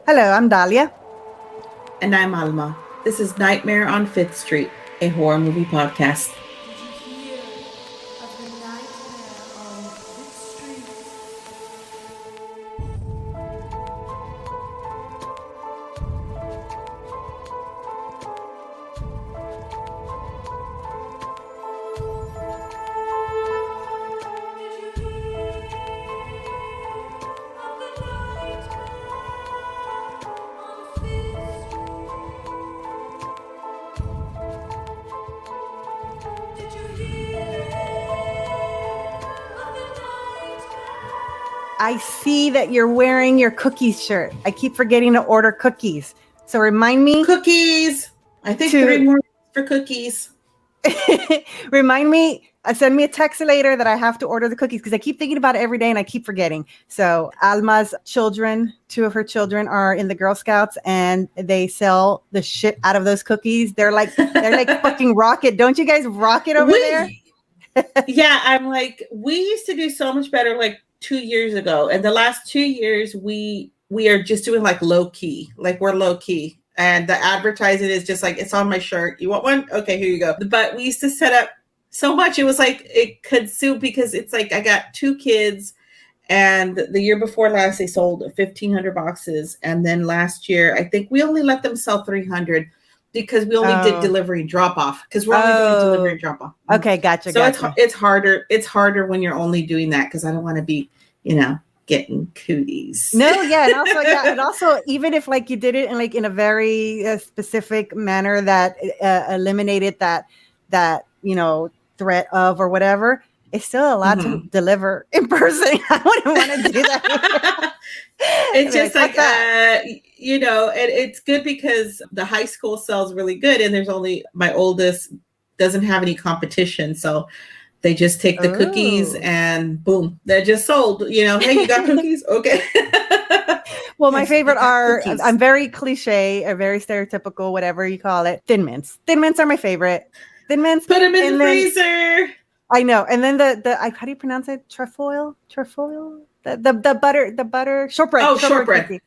Hello, I'm Dalia. And I'm Alma. This is Nightmare on Fifth Street, a horror movie podcast. Did you hear of the nightmare on Fifth Street? I see that you're wearing your cookies shirt. I keep forgetting to order cookies. So remind me. Cookies! I think 3 more for cookies. Remind me, send me a text later that I have to order the cookies because I keep thinking about it every day and I keep forgetting. So Alma's children, 2 of her children are in the Girl Scouts and they sell the shit out of those cookies. They're like fucking rocket. Don't you guys rock it over there? Yeah, I'm like, we used to do so much better like 2 years ago. And the last 2 years, we are just doing like low key. Like we're low key. And the advertising is just like, it's on my shirt. You want one? Okay, here you go. But we used to set up so much. It was like, it consumed because it's like, I got 2 kids. And the year before last, they sold 1,500 boxes. And then last year, I think we only let them sell 300 because we only did delivery and drop off because we're only doing delivery and drop off. Okay, gotcha. So it's harder. It's harder when you're only doing that because I don't want to be, getting cooties. No, yeah, and also even if like you did it in a very specific manner that eliminated that threat of or whatever, it's still allowed to deliver in person. I wouldn't want to do that. It's just like and it's good because the high school sells really good, and there's only my oldest doesn't have any competition, so they just take the cookies and boom, they're just sold. Hey, you got cookies? Okay. Well, my favorite are, I'm very cliche or very stereotypical, whatever you call it. Thin Mints. Thin Mints are my favorite. Thin Mints. Put them in the freezer. I know. And then the how do you pronounce it? Trefoil? The butter shortbread. Oh, shortbread. Cookie.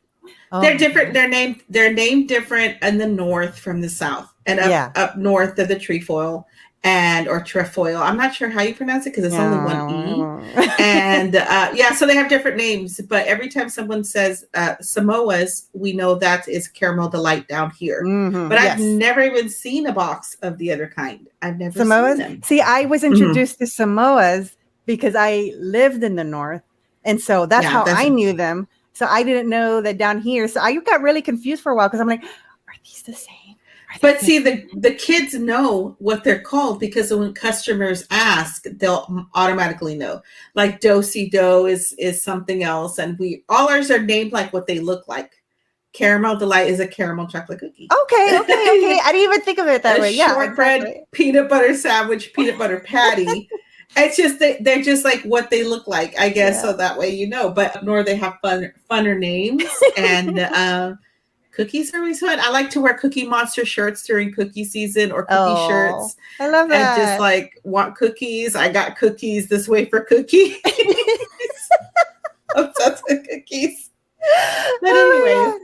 They're different. They're named different in the north from the south, and up north of the trefoil or trefoil. I'm not sure how you pronounce it because it's only one E. And so they have different names. But every time someone says Samoa's, we know that is caramel delight down here. But I've never even seen a box of the other kind. I've never Samoa's? seen them. See, I was introduced to Samoa's because I lived in the north, and so that's how I knew them. So I didn't know that down here. So I got really confused for a while because I'm like, are these the same? But see, the kids know what they're called because when customers ask, they'll automatically know. Like Do-si-do is something else, and all ours are named like what they look like. Caramel Delight is a caramel chocolate cookie. Okay. I didn't even think of it that way. Yeah, shortbread, exactly. Peanut butter sandwich, peanut butter patty. It's just they're just like what they look like, I guess. So that way But up north they have funner names and. Cookies are always fun. I like to wear Cookie Monster shirts during cookie season or cookie shirts. I love that. And just like want cookies. I got cookies this way for cookies. Obsessed with cookies. But anyways.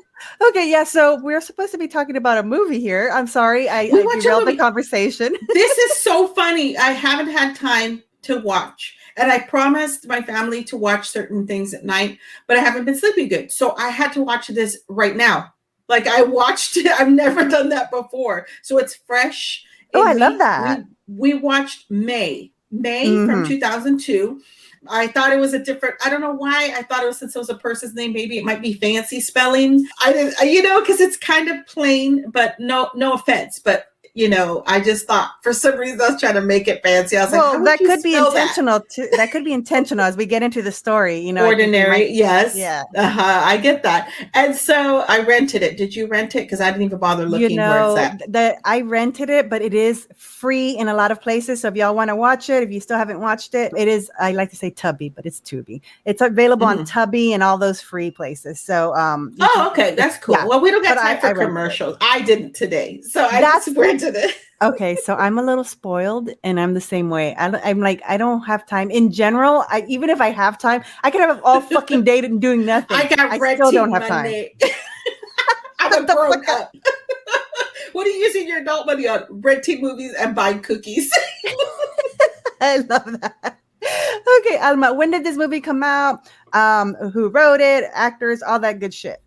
Okay, yeah, so we're supposed to be talking about a movie here. I'm sorry, I derailed the conversation. This is so funny. I haven't had time to watch. And I promised my family to watch certain things at night, but I haven't been sleeping good. So I had to watch this right now. Like I watched it. I've never done that before. So it's fresh. Oh, I love that. We watched May from 2002. I thought it was a different, I don't know why. I thought it was, since it was a person's name, maybe it might be fancy spelling. I didn't, because it's kind of plain, but no offense. But I just thought for some reason I was trying to make it fancy. I was like, that could be intentional too. That could be intentional as we get into the story, Ordinary, yes. Yeah. I get that. And so I rented it. Did you rent it? Because I didn't even bother looking where it's at. I rented it, but it is free in a lot of places. So if y'all want to watch it, if you still haven't watched it, it is, I like to say Tubi, but it's Tubi. It's available on Tubi and all those free places. So okay. That's cool. Yeah. Well, we don't got time for commercials. I didn't today. So I just rented it. Okay, so I'm a little spoiled and I'm the same way. I'm like, I don't have time. In general, even if I have time, I could have all fucking day doing nothing. I still don't have time. a grown up. What are you using your adult money on? Renting movies and buying cookies. I love that. Okay, Alma, when did this movie come out? Who wrote it? Actors, all that good shit.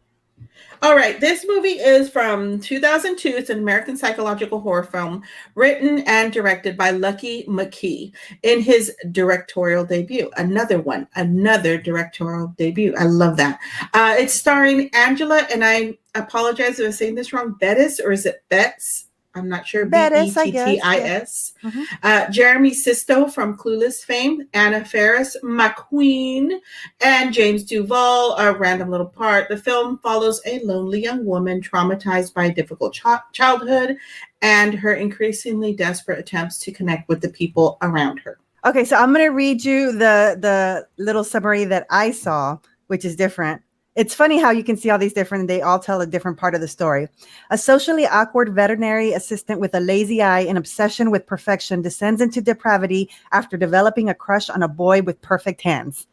All right, this movie is from 2002. It's an American psychological horror film written and directed by Lucky McKee in his directorial debut. Another directorial debut. I love that. It's starring Angela, and I apologize if I'm saying this wrong, Bettis, or is it Betts? I'm not sure. Bettis, Bettis. Jeremy Sisto from Clueless fame, Anna Faris, McQueen, and James Duval, a random little part. The film follows a lonely young woman traumatized by a difficult childhood and her increasingly desperate attempts to connect with the people around her. Okay, so I'm going to read you the little summary that I saw, which is different. It's funny how you can see all these different, they all tell a different part of the story. A socially awkward veterinary assistant with a lazy eye and obsession with perfection descends into depravity after developing a crush on a boy with perfect hands.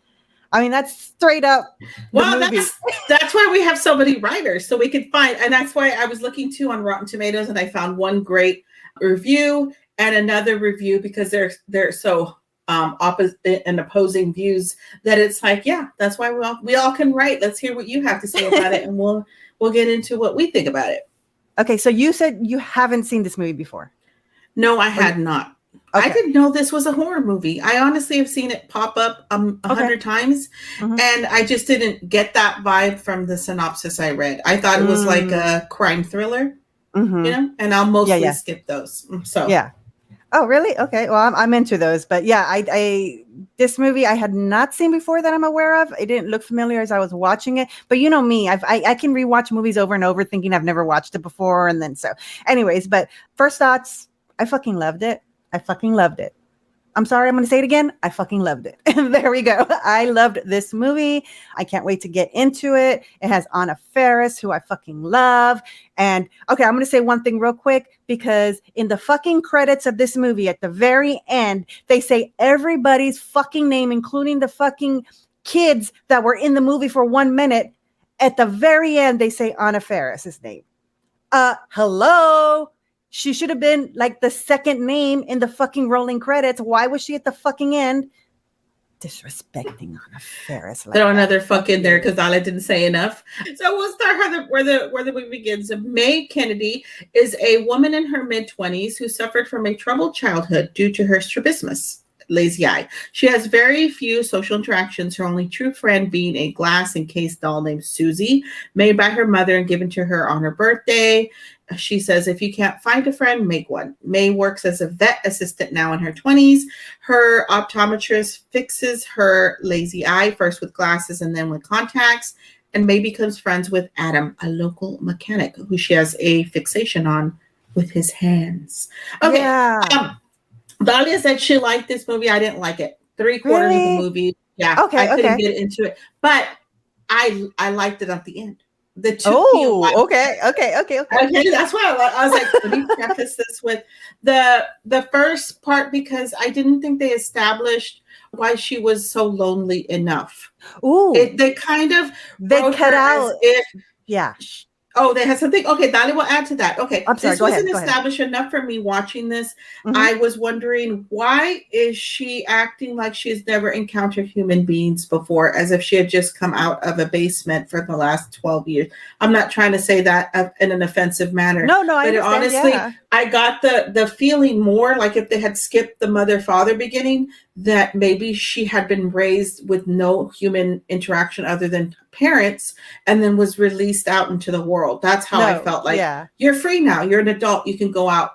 I mean, that's straight up. Well, that's why we have so many writers, so we can find, and that's why I was looking too on Rotten Tomatoes, and I found one great review and another review because they're so opposite and opposing views that it's like, yeah, that's why we all can write. Let's hear what you have to say about it, and we'll get into what we think about it. Okay, so you said you haven't seen this movie before. No, I had not. Okay. I didn't know this was a horror movie. I honestly have seen it pop up 100 times, and I just didn't get that vibe from the synopsis I read. I thought it was like a crime thriller, you know, and I'll mostly skip those. So yeah. Oh, really? Okay. Well, I'm into those, but yeah, I this movie I had not seen before that I'm aware of. It didn't look familiar as I was watching it, but you know me, I can rewatch movies over and over thinking I've never watched it before, and then so, anyways. But first thoughts, I fucking loved it. I'm sorry, I'm going to say it again. I fucking loved it. There we go. I loved this movie. I can't wait to get into it. It has Anna Faris, who I fucking love. And okay, I'm going to say one thing real quick, because in the fucking credits of this movie, at the very end, they say everybody's fucking name, including the fucking kids that were in the movie for 1 minute. At the very end, they say Anna Faris' name. Hello? She should have been like the second name in the fucking rolling credits. Why was she at the fucking end? Disrespecting Anna Faris. Throw another fuck in there because Dalia didn't say enough. So we'll start where the movie begins. May Kennedy is a woman in her mid-20s who suffered from a troubled childhood due to her strabismus, lazy eye. She has very few social interactions, her only true friend being a glass encased doll named Susie, made by her mother and given to her on her birthday. She says, if you can't find a friend, make one. May works as a vet assistant now in her 20s. Her optometrist fixes her lazy eye, first with glasses and then with contacts. And May becomes friends with Adam, a local mechanic who she has a fixation on with his hands. Okay. Yeah. Dalia said she liked this movie. I didn't like it. 3/4 of the movie. Yeah. Okay. I couldn't get into it. But I liked it at the end. The two. Okay. That's why I was like, let me preface this with the first part, because I didn't think they established why she was so lonely enough. Ooh. They cut out. They had something. Okay, Dalia will add to that. Okay, I'm sorry, this wasn't established enough for me watching this. I was wondering, why is she acting like she's never encountered human beings before, as if she had just come out of a basement for the last 12 years? I'm not trying to say that in an offensive manner. No, I but honestly, I got the feeling more like if they had skipped the mother-father beginning, that maybe she had been raised with no human interaction other than parents and then was released out into the world. That's how I felt like, you're free now. You're an adult. You can go out,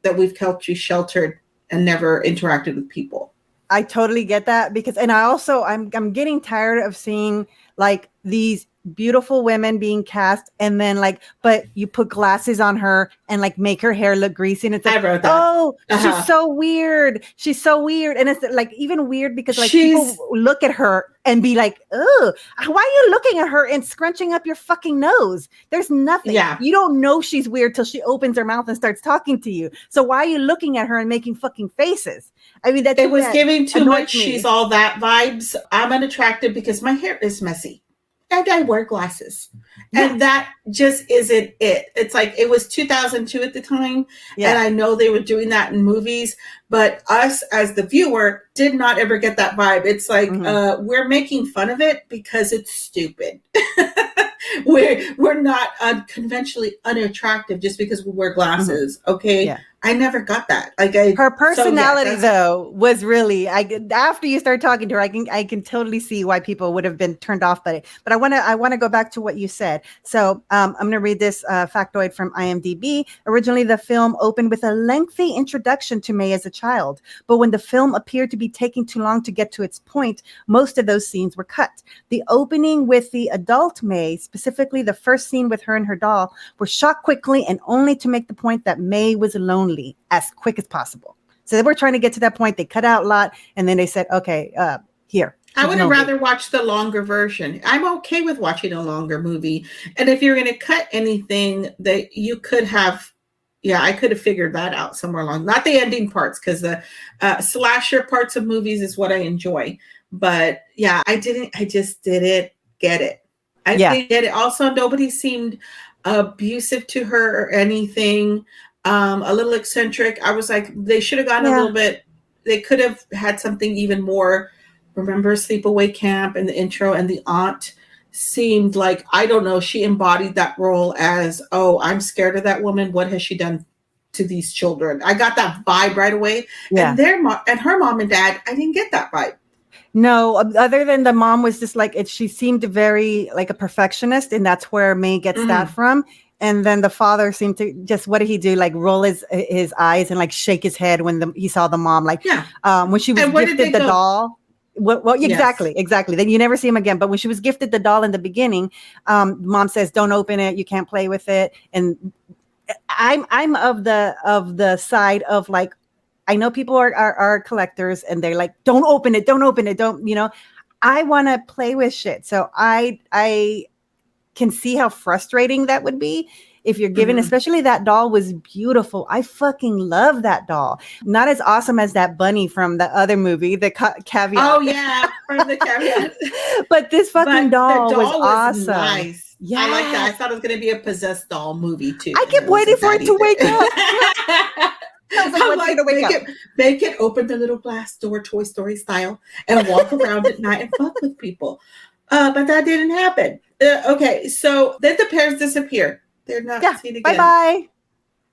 that we've kept you sheltered and never interacted with people. I totally get that, because, and I also, I'm getting tired of seeing like these beautiful women being cast and then like, but you put glasses on her and like make her hair look greasy, and it's like, I wrote that. She's so weird. And it's like even weird because like people look at her and be like, oh, why are you looking at her and scrunching up your fucking nose? There's nothing. You don't know she's weird till she opens her mouth and starts talking to you. So why are you looking at her and making fucking faces? I mean, it was giving too much she's all that vibes. I'm unattractive because my hair is messy. and I wear glasses. Yes. And that just isn't it. It's like it was 2002 at the time. Yeah. And I know they were doing that in movies, but us as the viewer did not ever get that vibe. It's like we're making fun of it because it's stupid. we're not conventionally unattractive just because we wear glasses. Okay. Yeah. I never got that. Her personality though was really, after you start talking to her, I can totally see why people would have been turned off by it. But I want to go back to what you said. So I'm going to read this factoid from IMDb. Originally, the film opened with a lengthy introduction to May as a child, but when the film appeared to be taking too long to get to its point, most of those scenes were cut. The opening with the adult May, specifically the first scene with her and her doll, were shot quickly and only to make the point that May was lonely as quick as possible. So they were trying to get to that point. They cut out a lot, and then they said, "Okay, here." I would have rather watched the longer version. I'm okay with watching a longer movie, and if you're going to cut anything, that you could have, I could have figured that out somewhere along. Not the ending parts, because the slasher parts of movies is what I enjoy. But yeah, I just didn't get it. I didn't get it. Also, nobody seemed abusive to her or anything. A little eccentric. I was like, they should have gone a little bit. They could have had something even more. Remember Sleepaway Camp and the intro, and the aunt seemed like, I don't know, she embodied that role as, oh, I'm scared of that woman. What has she done to these children? I got that vibe right away. Yeah. And her mom and dad, I didn't get that vibe. No, other than the mom was just like, she seemed very like a perfectionist, and that's where May gets that from. And then the father seemed to just, what did he do? Like roll his eyes and like shake his head when he saw the mom. Like when she was gifted the doll. Well, exactly. Then you never see him again. But when she was gifted the doll in the beginning, mom says, "Don't open it. You can't play with it." And I'm of the side of like, I know people are collectors, and they're like, "Don't open it. Don't open it. Don't." I want to play with shit. So I can see how frustrating that would be if you're given, especially that doll was beautiful. I fucking love that doll. Not as awesome as that bunny from the other movie, the Caveat. Oh yeah, from the Caveat. But this fucking doll was awesome. Nice. Yeah, I like that. I thought it was going to be a possessed doll movie too. I kept waiting for it to wake up. I was like, make it open the little glass door, Toy Story style, and walk around at night and fuck with people. But that didn't happen. Okay, so then the parents disappear. They're not seen again. Bye-bye.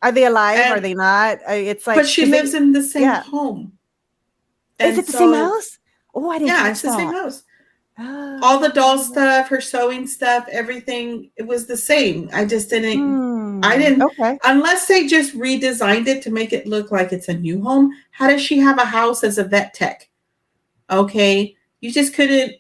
Are they alive? Are they not? It's like, but she lives in the same home. Is it the same house? Oh, I didn't know. Yeah, it's the same house. All the doll stuff, her sewing stuff, everything, it was the same. I just didn't, unless they just redesigned it to make it look like it's a new home. How does she have a house as a vet tech? Okay, you just couldn't,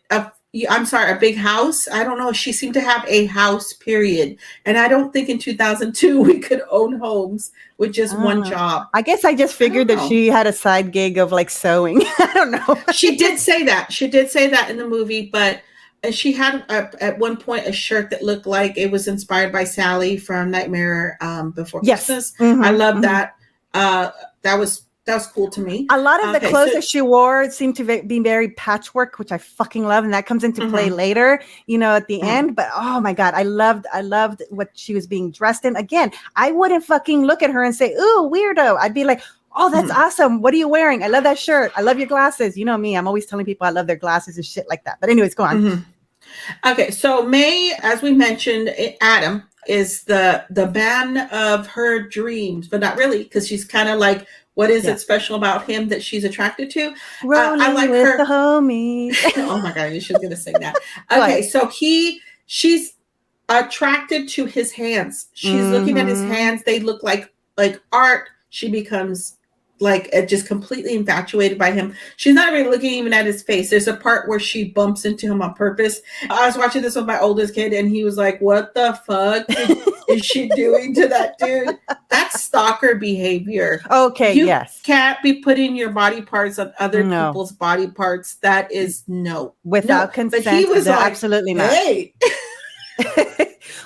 I'm sorry, a big house? I don't know. She seemed to have a house, period. And I don't think in 2002 we could own homes with just one job. I guess I just figured that she had a side gig of like sewing. I don't know. She did say that. She did say that in the movie, but she had at one point a shirt that looked like it was inspired by Sally from Nightmare Before Christmas. I love that. That was cool to me. A lot of the clothes that she wore seemed to be very patchwork, which I fucking love. And that comes into play later, at the end. But oh my God, I loved what she was being dressed in. Again, I wouldn't fucking look at her and say, "Ooh, weirdo." I'd be like, "Oh, that's awesome. What are you wearing? I love that shirt. I love your glasses." You know me, I'm always telling people I love their glasses and shit like that. But anyways, go on. Okay, so May, as we mentioned, Adam is the man of her dreams, but not really, because she's kind of like, what is it special about him that she's attracted to? I like with her. The homies. Oh my God, you should gonna sing that. Okay, so she's attracted to his hands. She's looking at his hands. They look like art. She becomes like just completely infatuated by him. She's not really looking even at his face. There's a part where she bumps into him on purpose. I was watching this with my oldest kid, and he was like, "What the fuck is she doing to that dude?" That's stalker behavior. Okay, you can't be putting your body parts on other people's body parts. That is without consent. But he was like, absolutely not. Hey.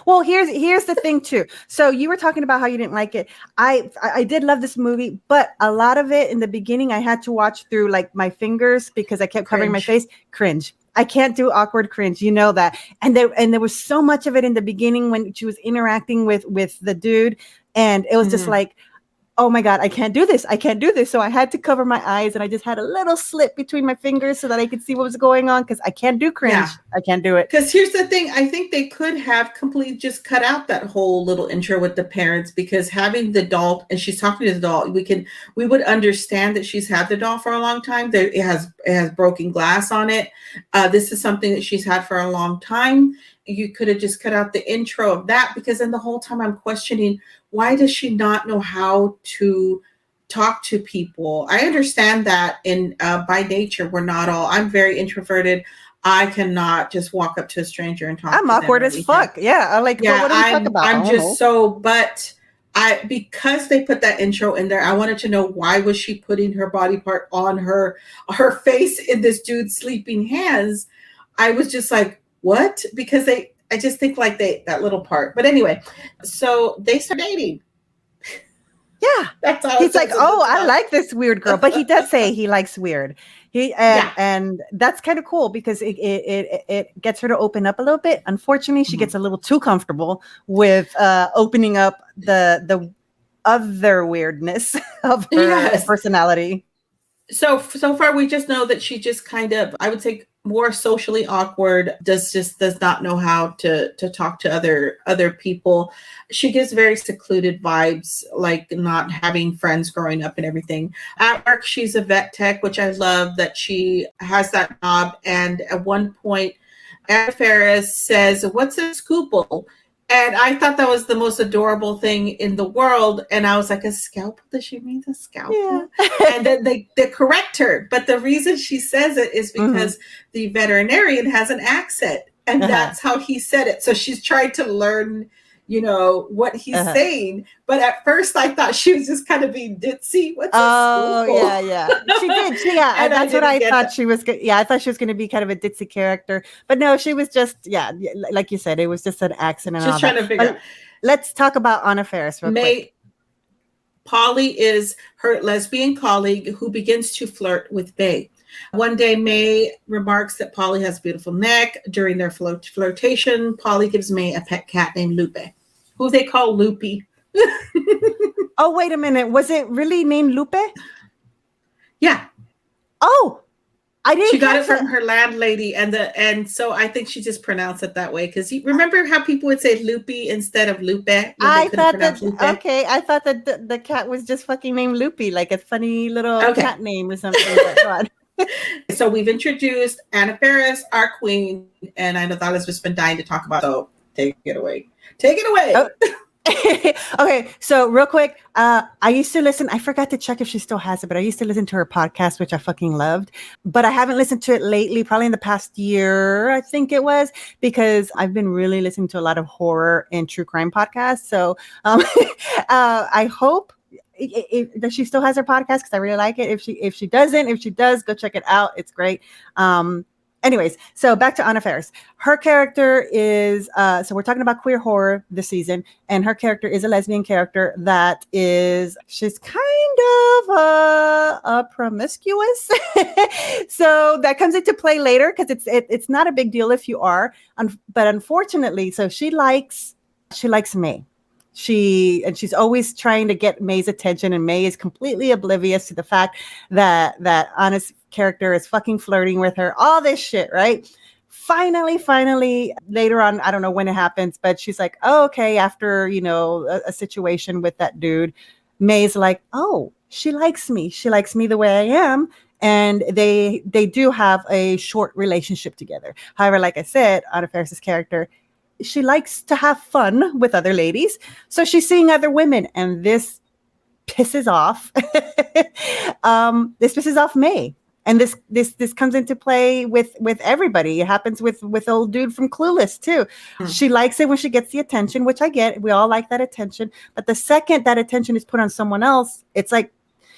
Well, here's the thing too. So you were talking about how you didn't like it. I did love this movie, but a lot of it in the beginning I had to watch through like my fingers because I kept covering my face. Cringe. I can't do awkward cringe. You know that. And there was so much of it in the beginning when she was interacting with the dude. And it was just like, oh my God, I can't do this. I can't do this. So I had to cover my eyes and I just had a little slit between my fingers so that I could see what was going on because I can't do cringe. Yeah. I can't do it. Because here's the thing. I think they could have completely just cut out that whole little intro with the parents because having the doll and she's talking to the doll, we would understand that she's had the doll for a long time. It has broken glass on it. This is something that she's had for a long time. You could have just cut out the intro of that because then the whole time I'm questioning, why does she not know how to talk to people? I understand that by nature, I'm very introverted. I cannot just walk up to a stranger and talk. I'm awkward as fuck. Yeah. I'm like, yeah, what do we talk about? I'm just but because they put that intro in there, I wanted to know why was she putting her body part on her face in this dude's sleeping hands. I was just like, what? Because I just think like that little part. But anyway, so they start dating. Yeah. That's how he's like, oh, I like this weird girl. But he does say he likes weird. And that's kind of cool because it gets her to open up a little bit. Unfortunately, she gets a little too comfortable with opening up the other weirdness of her personality. So far, we just know that she just kind of, I would say, more socially awkward, does not know how to talk to other people. She gives very secluded vibes, like not having friends growing up and everything. At work, she's a vet tech, which I love that she has that job. And at one point, Anna Faris says, "What's a scoople?" And I thought that was the most adorable thing in the world. And I was like, a scalpel? Does she mean a scalpel? Yeah. And then they correct her. But the reason she says it is because the veterinarian has an accent. And that's how he said it. So she's trying to learn, what he's saying. But at first I thought she was just kind of being ditzy. What's a scoople? Yeah. She did. And that's what I thought she was. Yeah, I thought she was going to be kind of a ditzy character. But no, she was just, like you said, it was just an accent. And just trying to figure out. Let's talk about Anna Faris real quick. Polly is her lesbian colleague who begins to flirt with May. One day, May remarks that Polly has a beautiful neck. During their flirtation, Polly gives May a pet cat named Lupe, who they call Loopy. Oh, wait a minute. Was it really named Lupe? Yeah. Oh, I didn't. She got it from her landlady, and so I think she just pronounced it that way. Because you remember how people would say Loopy instead of Lupe? I thought that. Lupe? Okay, I thought that the cat was just fucking named Loopy, like a funny little cat name or something. So we've introduced Anna Faris, our queen, and I know Dalia's just been dying to talk about. So take it away. Take it away. Oh. Okay, so real quick, I used to listen. I forgot to check if she still has it, but I used to listen to her podcast, which I fucking loved. But I haven't listened to it lately, probably in the past year, I think it was, because I've been really listening to a lot of horror and true crime podcasts. So I hope that she still has her podcast because I really like it. If she does, go check it out. It's great. Anyways, so back to Anna Faris. Her character is, so we're talking about queer horror this season, and her character is a lesbian character she's kind of a promiscuous. So that comes into play later because it's not a big deal if you are, but unfortunately, so she likes May. She's always trying to get May's attention, and May is completely oblivious to the fact that Anna's character is fucking flirting with her, all this shit, right? Finally, later on, I don't know when it happens, but she's like, oh, okay, after, a situation with that dude, May's like, oh, she likes me the way I am. And they do have a short relationship together. However, like I said, Anna Faris's character, she likes to have fun with other ladies. So she's seeing other women, and this pisses off. This pisses off May. And this comes into play with everybody. It happens with old dude from Clueless too. She likes it when she gets the attention, which I get. We all like that attention. But the second that attention is put on someone else, it's like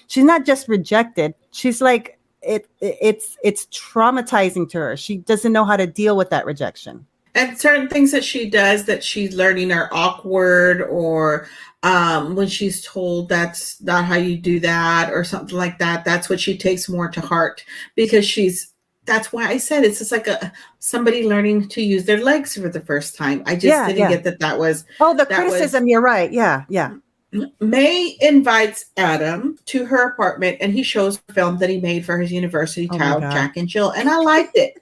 she's not just rejected. She's like it's traumatizing to her. She doesn't know how to deal with that rejection. And certain things that she does that she's learning are awkward, or when she's told that's not how you do that or something like that, that's what she takes more to heart, because she's that's why I said it's just like somebody learning to use their legs for the first time. I just didn't get that was. Oh, the criticism. You're right. Yeah. Yeah. May invites Adam to her apartment and he shows a film that he made for his university child, Jack and Jill. And I liked it.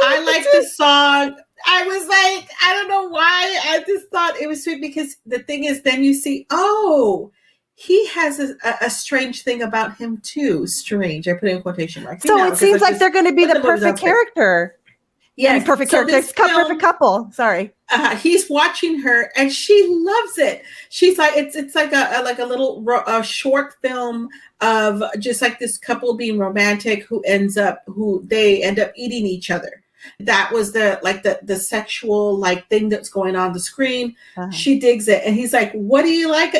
I liked the song. I was like, I don't know why. I just thought it was sweet because the thing is, then you see, oh, he has a strange thing about him too. Strange. I put it in quotation marks. So it seems like they're going to be the perfect character. Yeah, perfect character. Perfect couple. Sorry. He's watching her, and she loves it. She's like, it's like a little short film of just like this couple being romantic who they end up eating each other. That was the sexual like thing that's going on the screen. She digs it, and he's like, "What do you like?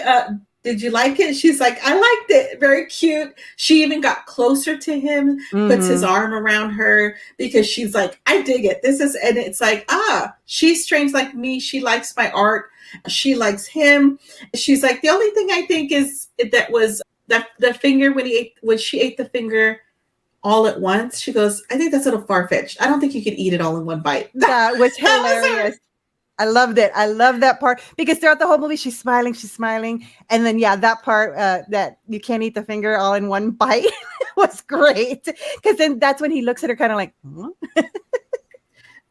Did you like it?" She's like, "I liked it. Very cute." She even got closer to him, puts his arm around her because she's like, "I dig it. And it's like, she's strange like me. She likes my art. She likes him." She's like, "The only thing I think is that was that the finger when she ate the finger all at once." She goes, "I think that's a little far-fetched. I don't think you could eat it all in one bite." That was hilarious. I loved it. I love that part because throughout the whole movie, she's smiling. And then, that part that you can't eat the finger all in one bite was great. Because then that's when he looks at her kind of like,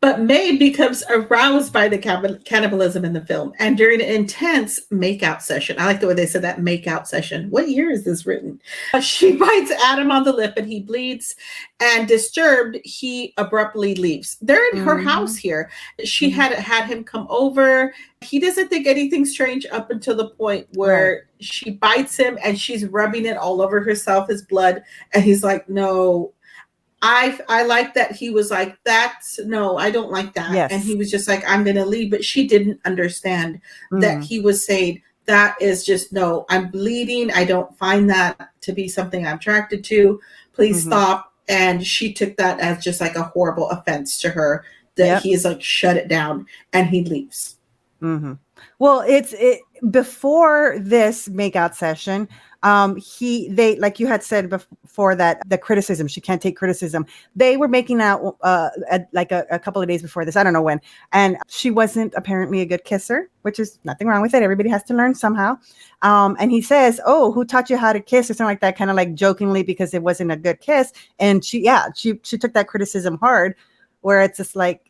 But May becomes aroused by the cannibalism in the film. And during an intense makeout session, I like the way they said that, makeout session. What year is this written? She bites Adam on the lip and he bleeds. And disturbed, he abruptly leaves. They're in her house here. She had him come over. He doesn't think anything strange up until the point where she bites him and she's rubbing it all over herself, his blood. And he's like, "No. I like that." He was like, "No, I don't like that." Yes. And he was just like, "I'm going to leave." But she didn't understand that he was saying, "That is just, no, I'm bleeding. I don't find that to be something I'm attracted to. Please stop." And she took that as just like a horrible offense to her that he is like, "Shut it down." And he leaves. Well, before this makeout session, they like you had said before that the criticism, she can't take criticism. They were making out a couple of days before this, I don't know when, and she wasn't apparently a good kisser, which is nothing wrong with it. Everybody has to learn somehow. And he says, "Oh, who taught you how to kiss?" or something like that, kind of like jokingly because it wasn't a good kiss. And she took that criticism hard, where it's just like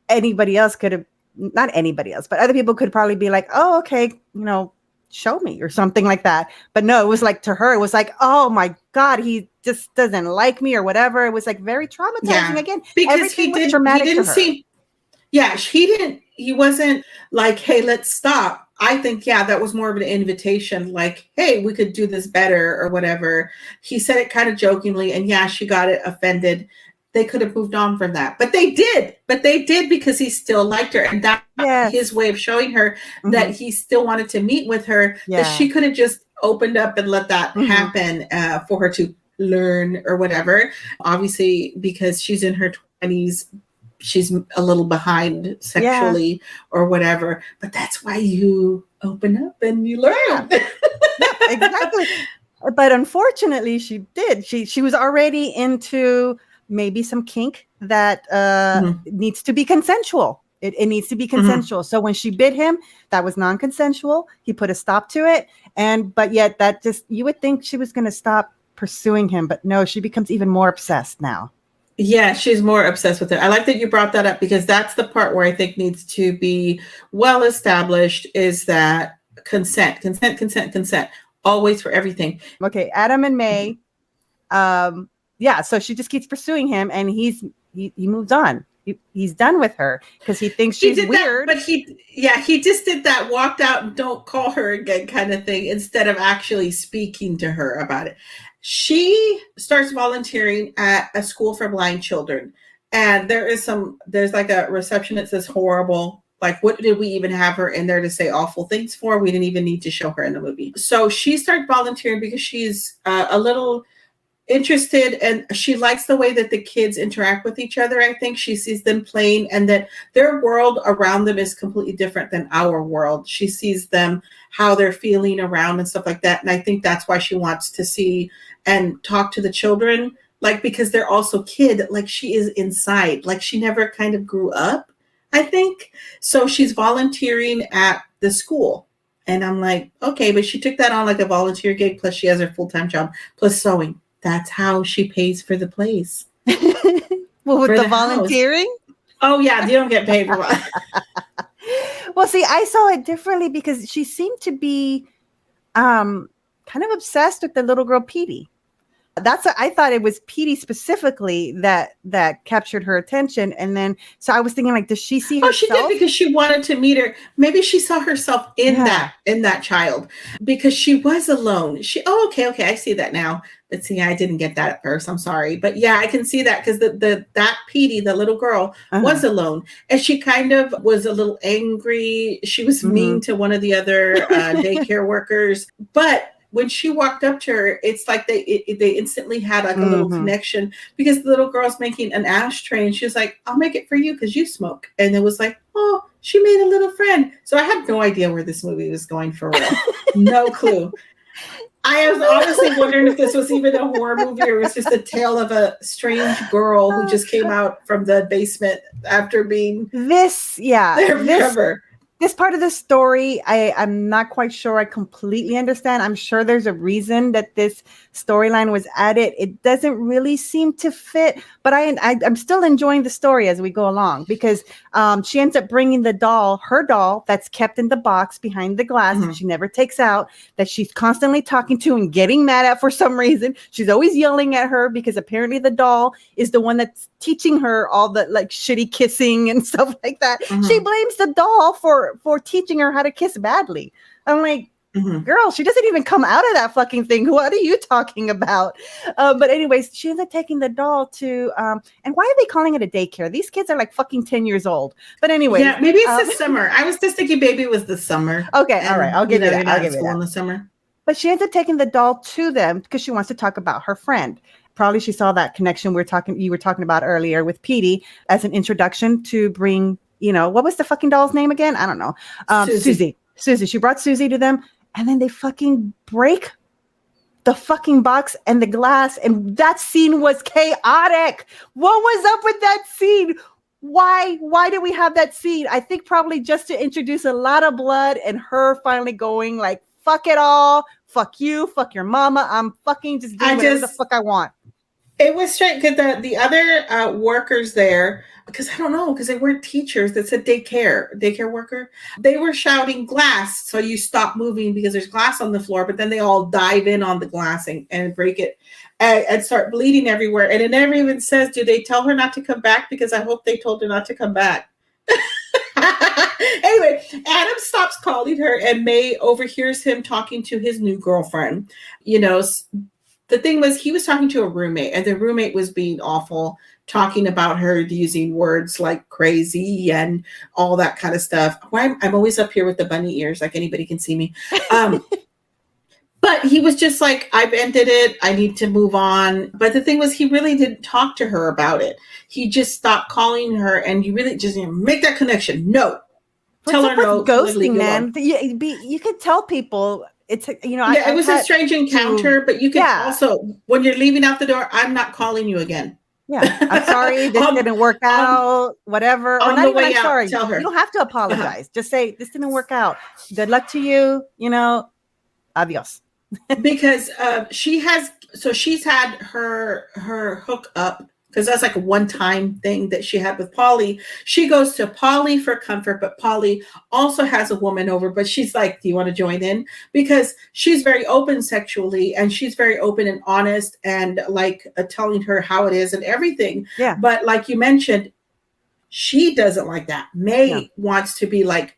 anybody else could have. Not anybody else, but other people could probably be like, "Oh, okay, show me," or something like that. But no, it was like to her, it was like, "Oh my God, he just doesn't like me," or whatever. It was like very traumatizing again. Because he wasn't like, "Hey, let's stop." I think, that was more of an invitation, like, "Hey, we could do this better," or whatever. He said it kind of jokingly, and she got it offended. They could have moved on from that, but they did because he still liked her. And that his way of showing her that he still wanted to meet with her, that she could have just opened up and let that happen for her to learn or whatever. Obviously, because she's in her 20s, she's a little behind sexually or whatever, but that's why you open up and you learn. Exactly. But unfortunately she did. She was already into maybe some kink that needs to be consensual. It needs to be consensual. So when she bit him, that was non-consensual. He put a stop to it. But yet that just, you would think she was going to stop pursuing him, but no, she becomes even more obsessed now. Yeah, she's more obsessed with it. I like that you brought that up because that's the part where I think needs to be well established, is that consent, always for everything. Okay, Adam and May, so she just keeps pursuing him, and he moves on. He's done with her because he thinks she's weird. But he just did that, walked out and don't call her again kind of thing, instead of actually speaking to her about it. She starts volunteering at a school for blind children. And there's like a reception that says horrible. Like, what did we even have her in there to say awful things for? We didn't even need to show her in the movie. So she started volunteering because she's a little interested, and she likes the way that the kids interact with each other. I think she sees them playing, and that their world around them is completely different than our world. She sees them, how they're feeling around and stuff like that. And I think that's why she wants to see and talk to the children like, because they're also kid, like she is inside, like she never kind of grew up, I think. So she's volunteering at the school. And I'm like, okay, but she took that on like a volunteer gig, plus she has her full-time job, plus sewing. That's how she pays for the place. Well, with For the the house. volunteering? Oh, yeah, you don't get paid for what? Well, see, I saw it differently because she seemed to be kind of obsessed with the little girl Petey. I thought it was Petey specifically that captured her attention. And then, so I was thinking, like, does she see herself? Oh, she did, because she wanted to meet her. Maybe she saw herself in that child, because she was alone. Okay, I see that now. But see, I didn't get that at first. I'm sorry. But yeah, I can see that, because that Petey, the little girl, was alone. And she kind of was a little angry. She was mean to one of the other daycare workers. But when she walked up to her, it's like they instantly had like a little connection, because the little girl's making an ashtray and she was like, I'll make it for you because you smoke. And it was like, oh, she made a little friend. So I had no idea where this movie was going for real. No clue. I was honestly wondering if this was even a horror movie or it was just a tale of a strange girl who just came out from the basement after being there forever. This part of the story, I'm not quite sure I completely understand. I'm sure there's a reason that this storyline was added. It doesn't really seem to fit, but I'm still enjoying the story as we go along, because she ends up bringing her doll that's kept in the box behind the glass that she never takes out, that she's constantly talking to and getting mad at for some reason. She's always yelling at her because apparently the doll is the one that's teaching her all the like shitty kissing and stuff like that. She blames the doll for teaching her how to kiss badly. I'm like, girl, she doesn't even come out of that fucking thing. What are you talking about? But anyways, she ends up taking the doll to, and why are they calling it a daycare? These kids are like fucking 10 years old. But anyway. Yeah, maybe it's the summer. I was just thinking maybe it was the summer. Okay, all right. I'll give you that. I'll give you that. In the summer. But she ends up taking the doll to them because she wants to talk about her friend. Probably she saw that connection you were talking about earlier with Petey as an introduction to bring, what was the fucking doll's name again? I don't know. Susie. She brought Susie to them, and then they fucking break the fucking box and the glass, and that scene was chaotic. What was up with that scene? Why did we have that scene? I think probably just to introduce a lot of blood and her finally going like, fuck it all, fuck you, fuck your mama, I'm fucking just doing whatever the fuck I want. It was strange because the other workers there, because I don't know, because they weren't teachers, that said daycare worker, they were shouting glass, so you stop moving because there's glass on the floor, but then they all dive in on the glass and break it and start bleeding everywhere. And it never even says, do they tell her not to come back? Because I hope they told her not to come back. Anyway, Adam stops calling her, and May overhears him talking to his new girlfriend. The thing was, he was talking to a roommate, and the roommate was being awful, talking about her using words like crazy and all that kind of stuff. I'm always up here with the bunny ears, like anybody can see me. But he was just like, I've ended it. I need to move on. But the thing was, he really didn't talk to her about it. He just stopped calling her, and you really just make that connection. No. Tell her no. Ghosting, man. You could tell people. It's it was a strange encounter, but you can also, when you're leaving out the door, I'm not calling you again. Yeah, I'm sorry, this didn't work out, whatever. Or not even I'm sorry. Tell her. You don't have to apologize. Just say, this didn't work out. Good luck to you, adios. Because she's had her hook up, because that's like a one-time thing that she had with Polly. She goes to Polly for comfort, but Polly also has a woman over, but she's like, do you want to join in? Because she's very open sexually, and she's very open and honest, and like telling her how it is and everything. Yeah. But like you mentioned, she doesn't like that. May wants to be like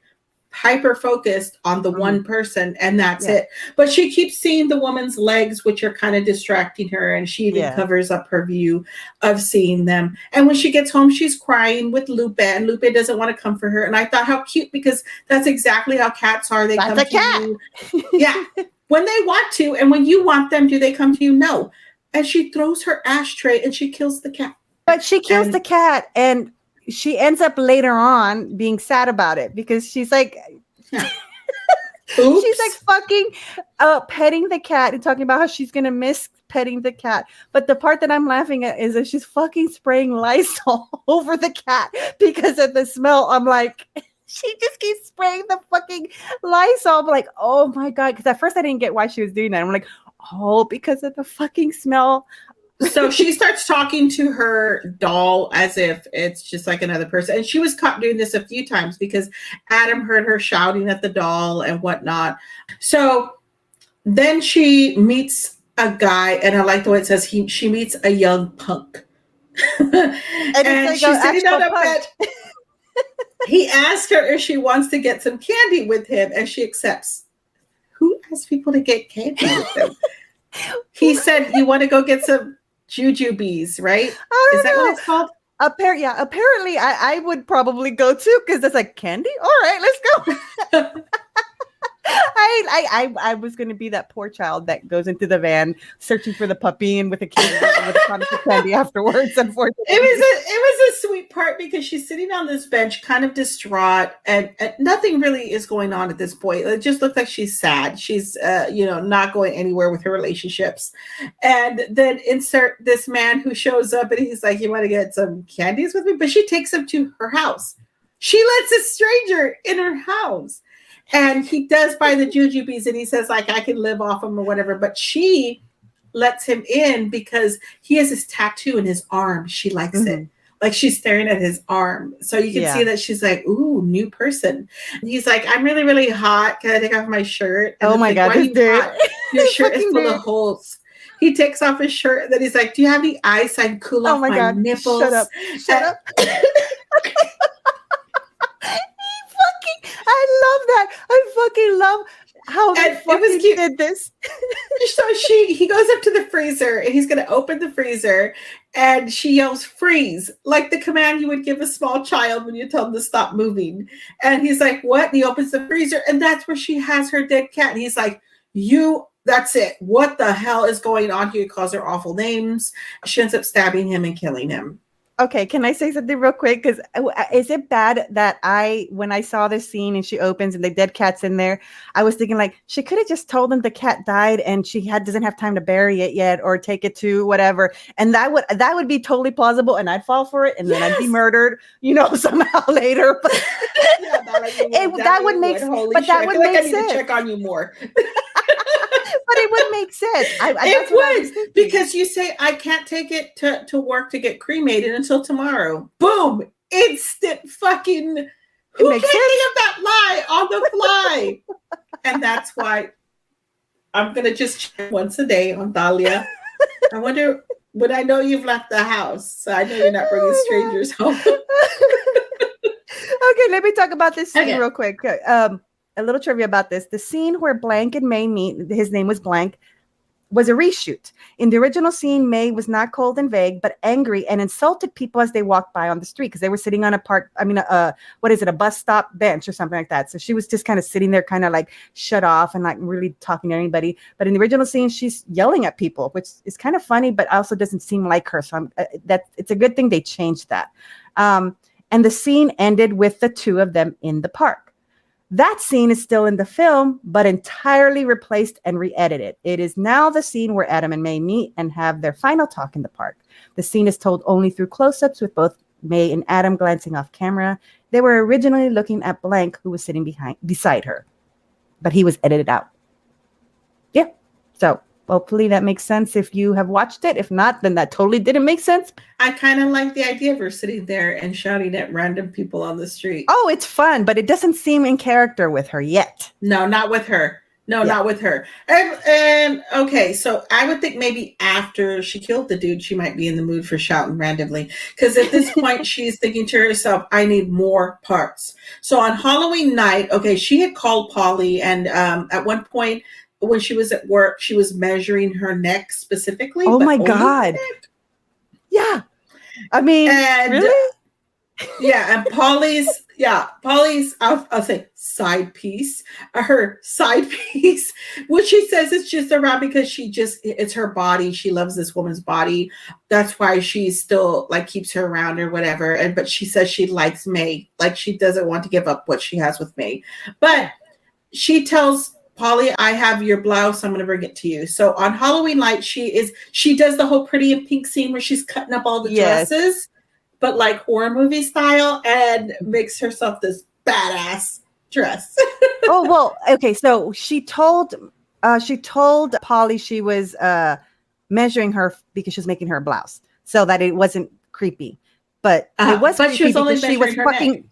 hyper focused on the one person, and that's it. But she keeps seeing the woman's legs, which are kind of distracting her, and she even covers up her view of seeing them. And when she gets home, she's crying with Lupe, and Lupe doesn't want to comfort her. And I thought, how cute, because that's exactly how cats are. They come to you. Yeah. When they want to, and when you want them, do they come to you? No. And she throws her ashtray and she kills the cat. But she kills the cat, and she ends up later on being sad about it, because she's like, she's like fucking petting the cat and talking about how she's going to miss petting the cat. But the part that I'm laughing at is that she's fucking spraying Lysol over the cat because of the smell. I'm like, she just keeps spraying the fucking Lysol. I'm like, oh my God. Because at first I didn't get why she was doing that. I'm like, oh, because of the fucking smell. So she starts talking to her doll as if it's just like another person. And she was caught doing this a few times because Adam heard her shouting at the doll and whatnot. So then she meets a guy, and I like the way it says she meets a young punk. And she's sitting on a bed. He asked her if she wants to get some candy with him, and she accepts. Who asks people to get candy with them? He said, you want to go get some jujubes, right? Is that what it's called? Apparently I would probably go too, because that's like candy. All right, let's go. I was going to be that poor child that goes into the van searching for the puppy and with a candy with a promise of candy afterwards. Unfortunately, it was a sweet part because she's sitting on this bench, kind of distraught, and nothing really is going on at this point. It just looks like she's sad. She's not going anywhere with her relationships. And then insert this man who shows up, and he's like, "You want to get some candies with me?" But she takes him to her house. She lets a stranger in her house. And he does buy the jujubes, and he says, like, I can live off them or whatever. But she lets him in because he has this tattoo in his arm. She likes it. Like, she's staring at his arm. So you can see that she's like, ooh, new person. And he's like, I'm really, really hot. Can I take off my shirt? And oh my God, your shirt is full of holes. He takes off his shirt, and then he's like, do you have any ice? I can cool off my nipples. Shut up. I love that. I fucking love how they fucking did this. So he goes up to the freezer, and he's going to open the freezer, and she yells, freeze, like the command you would give a small child when you tell them to stop moving. And he's like, what? And he opens the freezer, and that's where she has her dead cat. And he's like, that's it. What the hell is going on here? He calls her awful names. She ends up stabbing him and killing him. Okay, can I say something real quick? Because is it bad that when I saw this scene and she opens and the dead cat's in there, I was thinking like she could have just told them the cat died and she doesn't have time to bury it yet or take it to whatever, and that would be totally plausible, and I'd fall for it, and then I'd be murdered, somehow later. But that would make sense. But that would make sense. I need to check on you more. But it would make sense. It would, because you say, I can't take it to work to get cremated until tomorrow. Boom! Instant fucking... Who can't think of that lie on the fly? And that's why I'm going to just check once a day on Dalia. I wonder, would I know you've left the house? So I know you're not bringing strangers home. Okay, let me talk about this scene real quick. A little trivia about this. The scene where Blank and May meet, his name was Blank, was a reshoot. In the original scene, May was not cold and vague, but angry and insulted people as they walked by on the street because they were sitting on a bus stop bench or something like that. So she was just kind of sitting there, kind of like shut off and like really talking to anybody. But in the original scene, she's yelling at people, which is kind of funny, but also doesn't seem like her. So it's a good thing they changed that. And the scene ended with the two of them in the park. That scene is still in the film, but entirely replaced and re-edited. It is now the scene where Adam and May meet and have their final talk in the park. The scene is told only through close-ups with both May and Adam glancing off camera. They were originally looking at Blank, who was sitting beside her, but he was edited out. Yeah, so hopefully that makes sense if you have watched it. If not, then that totally didn't make sense. I kind of like the idea of her sitting there and shouting at random people on the street. Oh, it's fun, but it doesn't seem in character with her yet. No, not with her. Not with her. And okay, so I would think maybe after she killed the dude, she might be in the mood for shouting randomly. Because at this point, she's thinking to herself, I need more parts. So on Halloween night, okay, she had called Polly, and at one point, when she was at work, she was measuring her neck specifically. Oh my God. Yeah. I mean, really? Yeah. And Polly's, I'll say side piece, her side piece, which she says it's just around because it's her body. She loves this woman's body. That's why she still like keeps her around or whatever. But she says she likes May. Like she doesn't want to give up what she has with May. But she tells Polly, I have your blouse. I'm going to bring it to you. So on Halloween night, she does the whole Pretty in Pink scene where she's cutting up all the dresses, but like horror movie style, and makes herself this badass dress. Oh, well, okay. So she told Polly she was measuring her because she was making her a blouse so that it wasn't creepy. But it was but creepy she was only because she was measuring her fucking neck.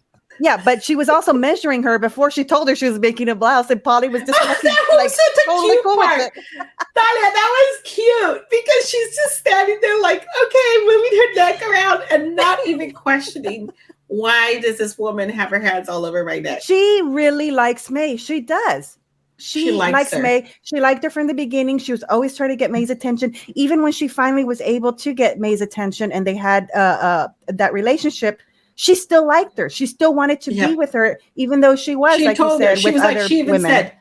yeah, but she was also measuring her before she told her she was making a blouse, and Polly was just That was such a totally cute cool with part. it. Dalia, that was cute because she's just standing there like, okay, moving her neck around and not even questioning why does this woman have her hands all over my neck. She really likes May. She does. She likes her. May. She liked her from the beginning. She was always trying to get May's attention. Even when she finally was able to get May's attention and they had that relationship, she still liked her. She still wanted to be with her, even though she was, like you said, with other women.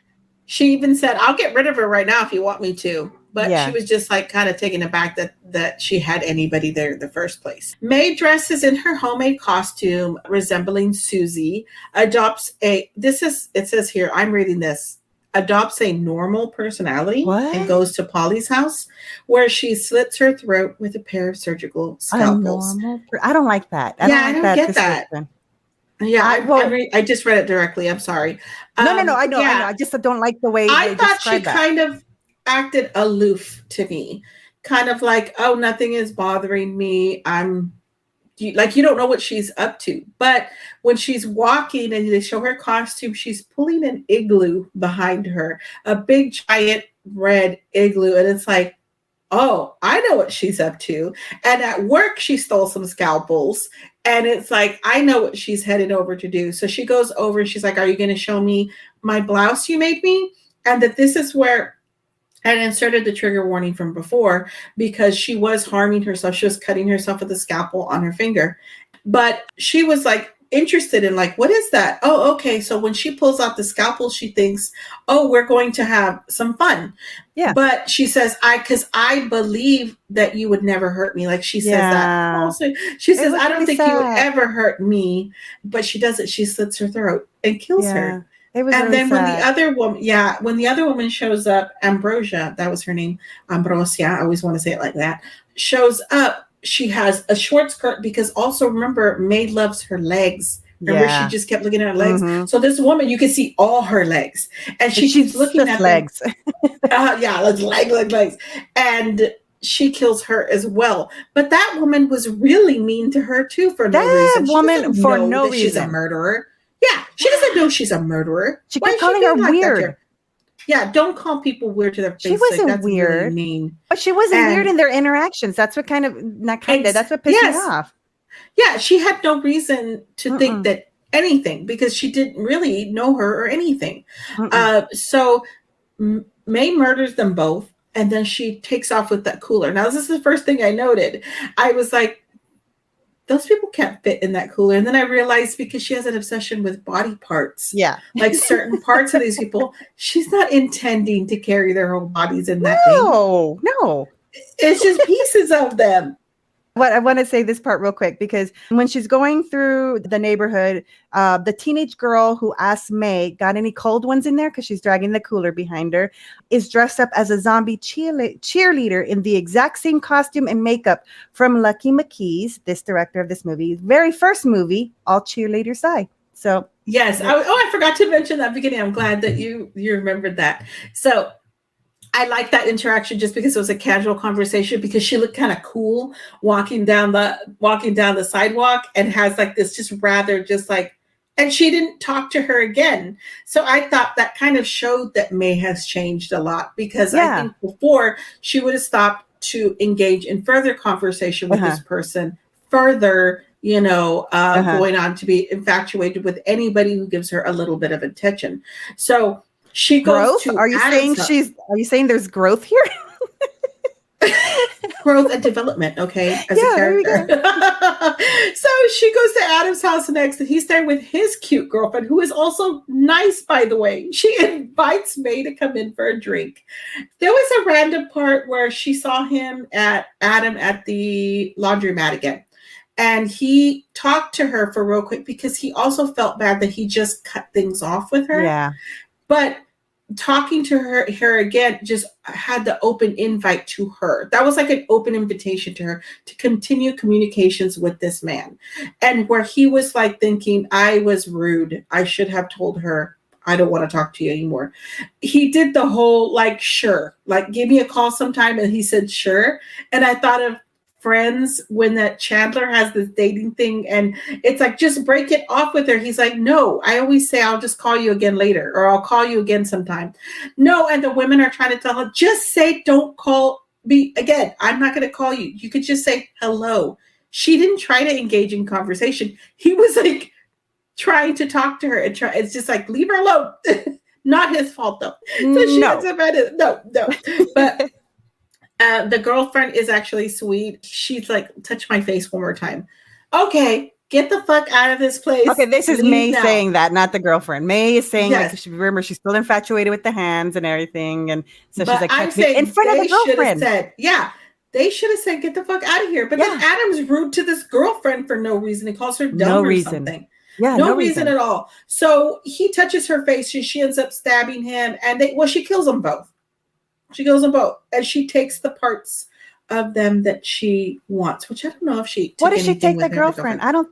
She even said, I'll get rid of her right now if you want me to. But she was just like kind of taken aback that she had anybody there in the first place. May dresses in her homemade costume resembling Susie, it says here, I'm reading this, adopts a normal personality and goes to Polly's house where she slits her throat with a pair of surgical scalpels. I don't like that. I don't get that. Yeah, I just read it directly. I'm sorry. No, I know. I just don't like the way I thought she kind of acted aloof to me. Kind of like, oh, nothing is bothering me. You don't know what she's up to. But when she's walking and they show her costume, she's pulling an igloo behind her, a big giant red igloo. And it's like, oh, I know what she's up to. And at work, she stole some scalpels. And it's like, I know what she's headed over to do. So she goes over and she's like, are you going to show me my blouse you made me? And that this is where, and inserted the trigger warning from before, because she was harming herself. She was cutting herself with a scalpel on her finger. But she was like interested in like, what is that? Oh, okay. So when she pulls out the scalpel, she thinks, oh, we're going to have some fun. Yeah. But she says, because I believe that you would never hurt me. Like she says that. Also, she says, I don't think you would ever hurt me. But she does it. She slits her throat and kills her. And really then when the other woman shows up, Ambrosia, that was her name, Ambrosia, I always want to say it like that, shows up, she has a short skirt because also remember, May loves her legs. Remember, she just kept looking at her legs. Mm-hmm. So this woman, you can see all her legs. And she's looking at legs. Legs. And she kills her as well. But that woman was really mean to her too for no reason. That woman for no reason. She's a murderer. Yeah, she doesn't know she's a murderer. She kept calling her weird. Yeah, don't call people weird to their face. She wasn't that's weird. Really mean. But she wasn't weird in their interactions. That's what that's what pissed me off. Yeah, she had no reason to think that anything because she didn't really know her or anything. So May murders them both and then she takes off with that cooler. Now, this is the first thing I noted. I was like, those people can't fit in that cooler. And then I realized because she has an obsession with body parts. Yeah. Like certain parts of these people, she's not intending to carry their whole bodies in that thing. No. It's just pieces of them. What I want to say this part real quick, because when she's going through the neighborhood, the teenage girl who asks May, got any cold ones in there? Because she's dragging the cooler behind her, is dressed up as a zombie cheerleader in the exact same costume and makeup from Lucky McKee's, this director of this movie, very first movie, All Cheerleaders Die. So yes. I forgot to mention that beginning. I'm glad that you remembered that. So I like that interaction just because it was a casual conversation because she looked kind of cool walking down the sidewalk and has like this just rather just like, and she didn't talk to her again. So I thought that kind of showed that May has changed a lot because I think before she would have stopped to engage in further conversation with this person, further, going on to be infatuated with anybody who gives her a little bit of attention. So she goes to Are you saying there's growth here? Growth and development, okay, as a character. So she goes to Adam's house next, and he's there with his cute girlfriend, who is also nice, by the way. She invites May to come in for a drink. There was a random part where she saw Adam at the laundromat again. And he talked to her for real quick because he also felt bad that he just cut things off with her. Yeah. But talking to her again just had the open invite to her. That was like an open invitation to her to continue communications with this man. And where he was like thinking, I was rude. I should have told her, I don't want to talk to you anymore. He did the whole like, sure, like give me a call sometime. And he said, sure. And I thought of Friends when that Chandler has this dating thing and it's like, just break it off with her. He's like, no, I always say I'll just call you again later, or I'll call you again sometime. No. And the women are trying to tell her, just say, don't call me again. I'm not going to call you. You could just say hello. She didn't try to engage in conversation. He was like trying to talk to her and it's just like, leave her alone. Not his fault though. So she ends up at it. No. But the girlfriend is actually sweet. She's like, touch my face one more time. Okay, get the fuck out of this place. Okay, this is Leave May now. saying that, not the girlfriend. May is saying, Yes. like, remember, she's still infatuated with the hands and everything. And so But she's like, I'm touch me saying in front of they the should have girlfriend. said, they should have said, get the fuck out of here. But then Adam's rude to this girlfriend for no reason. He calls her dumb No or reason. something. Yeah, No reason at all. So he touches her face and she ends up stabbing him. And she kills them both. She kills them both. And she takes the parts of them that she wants, which I don't know if she took. What does she anything take with the her, girlfriend? I don't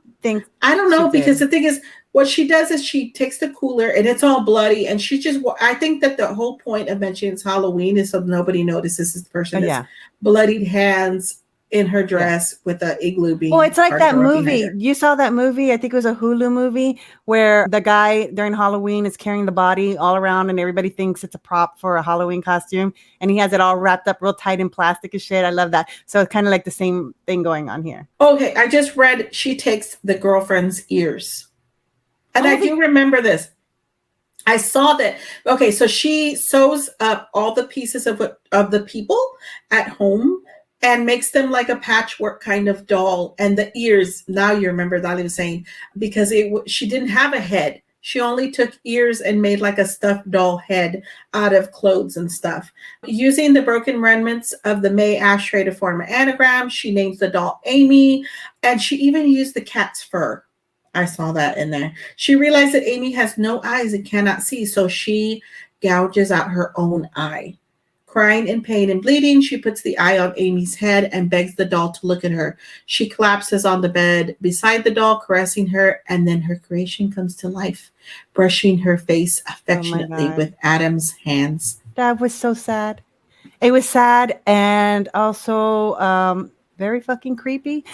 know, she because did. the thing is, what she does is she takes the cooler and it's all bloody, and she just, I think that the whole point of mentioning it's Halloween is so nobody notices this person has bloodied hands in her dress with an igloo being. Well, it's like that movie. Her. You saw that movie? I think it was a Hulu movie where the guy during Halloween is carrying the body all around and everybody thinks it's a prop for a Halloween costume. And he has it all wrapped up real tight in plastic and shit. I love that. So it's kind of like the same thing going on here. Okay, I just read she takes the girlfriend's ears. And I do remember this. I saw that. Okay, so she sews up all the pieces of the people at home and makes them like a patchwork kind of doll. And the ears, now you remember Dalia was saying, because she didn't have a head. She only took ears and made like a stuffed doll head out of clothes and stuff. Using the broken remnants of the May ashtray to form an anagram, she names the doll Amy, and she even used the cat's fur. I saw that in there. She realized that Amy has no eyes and cannot see, so she gouges out her own eye. Crying in pain and bleeding, she puts the eye on Amy's head and begs the doll to look at her. She collapses on the bed beside the doll, caressing her, and then her creation comes to life, brushing her face affectionately with Adam's hands. That was so sad. It was sad and also very fucking creepy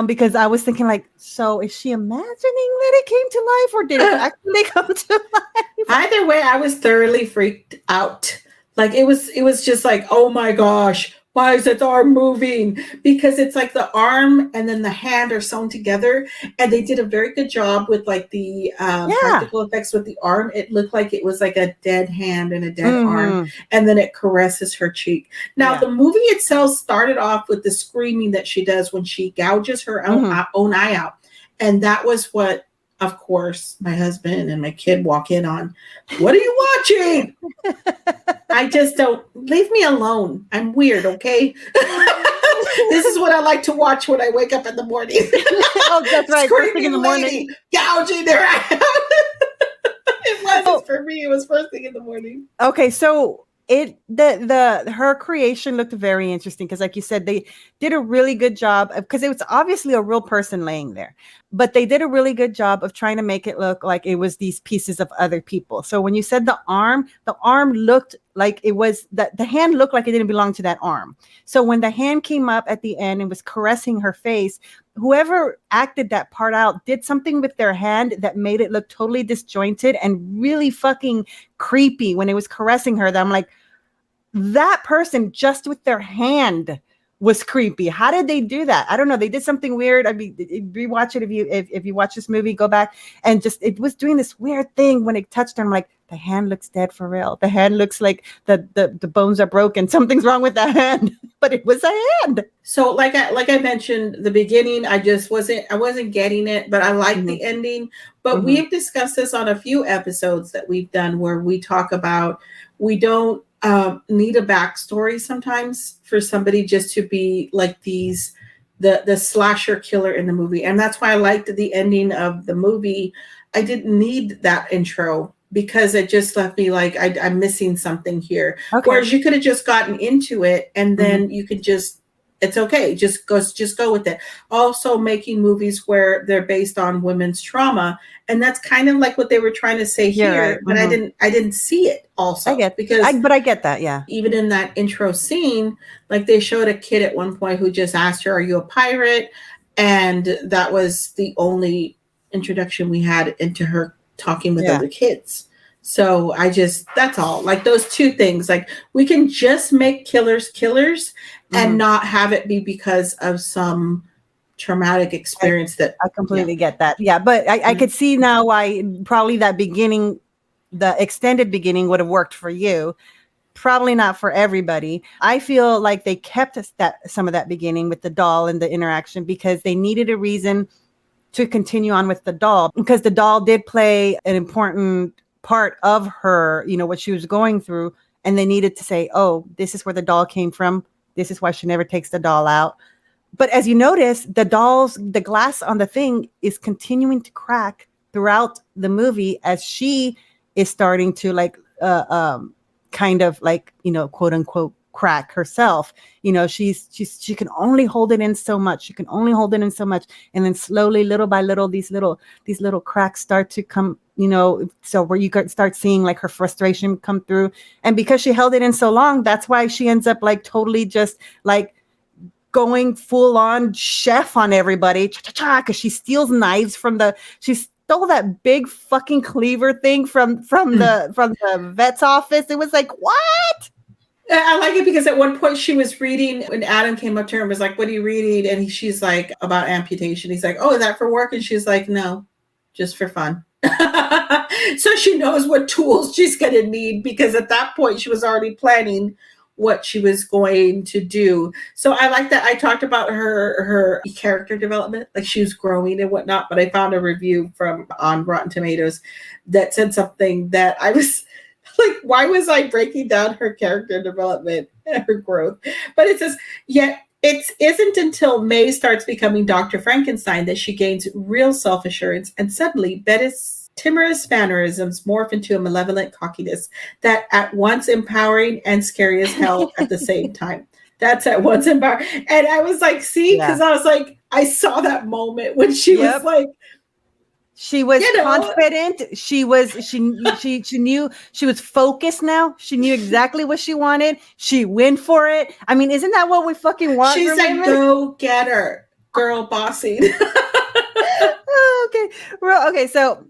because I was thinking like, so is she imagining that it came to life or did it actually come to life? Either way, I was thoroughly freaked out. Like it was just like, oh my gosh, why is its arm moving? Because it's like the arm and then the hand are sewn together, and they did a very good job with like the practical effects with the arm. It looked like it was like a dead hand and a dead arm, and then it caresses her cheek. Now the movie itself started off with the screaming that she does when she gouges her own eye out, and that was what, of course, my husband and my kid walk in on. What are you watching? I just don't, leave me alone. I'm weird, okay? This is what I like to watch when I wake up in the morning. Oh, that's right. First thing in the morning. Gouging their eye out. It wasn't for me. It was first thing in the morning. Okay, so her creation looked very interesting because, like you said, they did a really good job because it was obviously a real person laying there, but they did a really good job of trying to make it look like it was these pieces of other people. So when you said the arm looked like it was that the hand looked like it didn't belong to that arm. So when the hand came up at the end and was caressing her face, whoever acted that part out did something with their hand that made it look totally disjointed and really fucking creepy when it was caressing her. That I'm like, that person just with their hand was creepy. How did they do that? I don't know. They did something weird. I mean, rewatch it if you watch this movie, go back and just it was doing this weird thing when it touched her. I'm like, the hand looks dead for real. The hand looks like the bones are broken. Something's wrong with that hand, but it was a hand. So like I mentioned the beginning, I wasn't getting it, but I liked the ending. But we've discussed this on a few episodes that we've done where we talk about we don't need a backstory sometimes for somebody just to be like the slasher killer in the movie. And that's why I liked the ending of the movie. I didn't need that intro because it just left me like I'm missing something here. Okay. Whereas you could have just gotten into it and then you could just, it's okay, just go with it. Also making movies where they're based on women's trauma, and that's kind of like what they were trying to say You're here, right. but I didn't see it also. I get because but I get that, yeah. even in that intro scene, like they showed a kid at one point who just asked her, "Are you a pirate?" And that was the only introduction we had into her talking with other kids. So that's all. Like those two things. Like we can just make killers and not have it be because of some traumatic experience that I completely get that. Yeah, but I could see now why probably that beginning, the extended beginning, would have worked for you. Probably not for everybody. I feel like they kept some of that beginning with the doll and the interaction because they needed a reason to continue on with the doll, because the doll did play an important part of her, what she was going through. And they needed to say, oh, this is where the doll came from. This is why she never takes the doll out. But as you notice, the glass on the thing is continuing to crack throughout the movie as she is starting to kind of like, quote unquote, crack herself. She can only hold it in so much. She can only hold it in so much. And then slowly, little by little, these little cracks start to come, so where you could start seeing like her frustration come through. And because she held it in so long, that's why she ends up like totally just like going full on chef on everybody. Because she steals knives she stole that big fucking cleaver thing from the vet's office. It was like, what? I like it because at one point she was reading when Adam came up to her and was like, what are you reading? And she's like, about amputation. He's like, oh, is that for work? And she's like, no, just for fun. So she knows what tools she's going to need, because at that point she was already planning what she was going to do. So I like that. I talked about her character development, like she was growing and whatnot, but I found a review on Rotten Tomatoes that said something that I was like, why was I breaking down her character development and her growth? But it says, yet it isn't until May starts becoming Dr. Frankenstein that she gains real self-assurance, and suddenly Bettis' timorous mannerisms morph into a malevolent cockiness that at once empowering and scary as hell at the same time. That's at once empowering. And I was like, see, because I was like, I saw that moment when she was like, she was confident. She knew she was focused now. She knew exactly what she wanted. She went for it. I mean, isn't that what we fucking want? She's like, go get her, girl bossing. Okay. So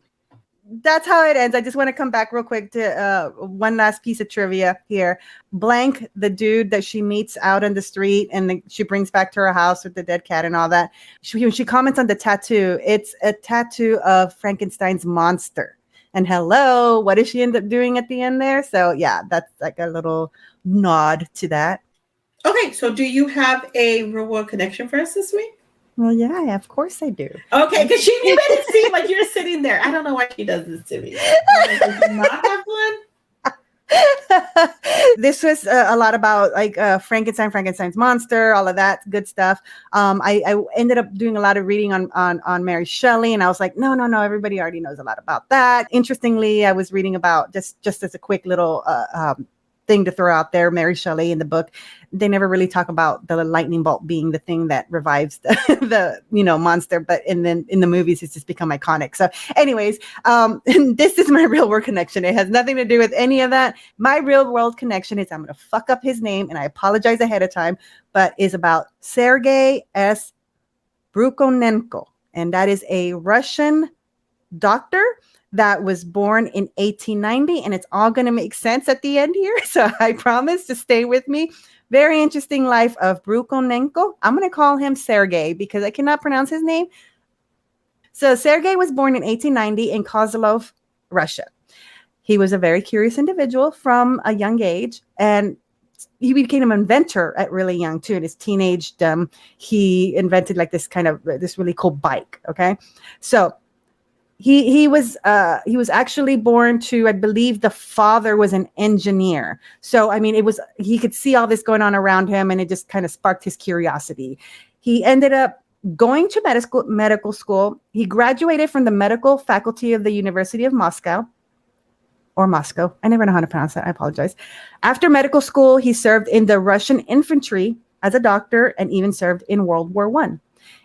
that's how it ends. I just want to come back real quick to one last piece of trivia here. Blank, the dude that she meets out in the street and she brings back to her house with the dead cat and all that. When she comments on the tattoo, it's a tattoo of Frankenstein's monster. And hello, what does she end up doing at the end there? So yeah, that's like a little nod to that. Okay, so do you have a real world connection for us this week? Well, yeah, of course I do. Okay, because you made it seem like you're sitting there. I don't know why she does this to me. Does she not have one? This was a lot about like Frankenstein's monster, all of that good stuff. I ended up doing a lot of reading on Mary Shelley, and I was like, no, everybody already knows a lot about that. Interestingly, I was reading about just as a quick little thing to throw out there, Mary Shelley in the book, they never really talk about the lightning bolt being the thing that revives the monster, but in the movies it's just become iconic. So anyways, this is my real world connection. It has nothing to do with any of that. My real world connection is, I'm going to fuck up his name and I apologize ahead of time, but is about Sergei S. Brukhonenko, and that is a Russian doctor that was born in 1890, and it's all going to make sense at the end here. So I promise to stay with me. Very interesting life of Brukhonenko. I'm going to call him Sergei because I cannot pronounce his name. So Sergei was born in 1890 in Kozlov, Russia. He was a very curious individual from a young age, and he became an inventor at really young too. In his teenagedom, he invented like this really cool bike. Okay, so he was actually born to, I believe the father was an engineer. So, I mean, he could see all this going on around him, and it just kind of sparked his curiosity. He ended up going to medical school. He graduated from the medical faculty of the University of Moscow. or Moscow. I never know how to pronounce that. I apologize. After medical school, he served in the Russian infantry as a doctor and even served in World War I.